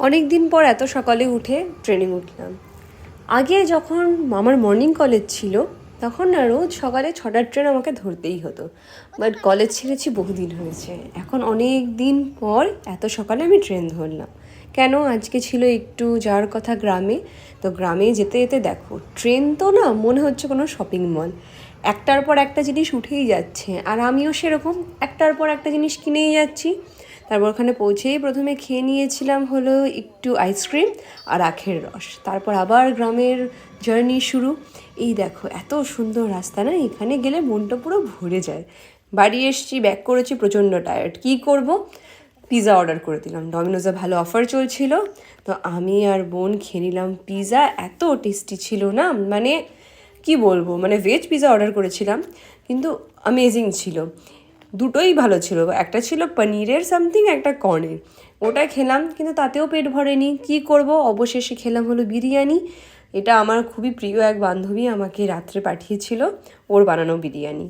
অনেক দিন পর এত সকালে উঠে ট্রেনে উঠলাম। আগে যখন আমার মর্নিং কলেজ ছিল তখন না রোজ সকালে 6টার ট্রেন আমাকে ধরতেই হতো, বাট কলেজ ছেড়েছি বহুদিন হয়েছে। এখন অনেক দিন পর এত সকালে আমি ট্রেন ধরলাম। কেন? আজকে ছিল একটু যাওয়ার কথা গ্রামে। তো গ্রামে যেতে যেতে দেখো ট্রেন তো না মনে হচ্ছে কোনো শপিং মল, একটার পর একটা জিনিস উঠেই যাচ্ছে, আর আমিও সেরকম একটার পর একটা জিনিস কিনেই যাচ্ছি। তারপর ওখানে পৌঁছেই প্রথমে খেয়ে নিয়েছিলাম হলো একটু আইসক্রিম আর আখের রস। তারপর আবার গ্রামের জার্নি শুরু। এই দেখো এত সুন্দর রাস্তা না, এখানে গেলে মনটা পুরো ভরে যায়। বাড়ি এসছি, ব্যাক করেছি, প্রচণ্ড টায়ার্ড। কী করব? পিৎজা অর্ডার করে দিলাম। ডমিনোজে ভালো অফার চলছিল, তো আমি আর বোন খেয়ে নিলাম পিৎজা। এত টেস্টি ছিল না, মানে কি বলবো, মানে ভেজ পিৎজা অর্ডার করেছিলাম কিন্তু অ্যামেজিং ছিল। দুটোই ভালো ছিল, একটা ছিল পনিরের সামথিং, একটা কর্নের। ওটা খেলাম কিন্তু তাতেও পেট ভরেনি। কি করব, অবশেষে খেলাম হলো বিরিয়ানি। এটা আমার খুবই প্রিয় এক বান্ধবী আমাকে রাত্রে পাঠিয়েছিল ওর বানানো বিরিয়ানি।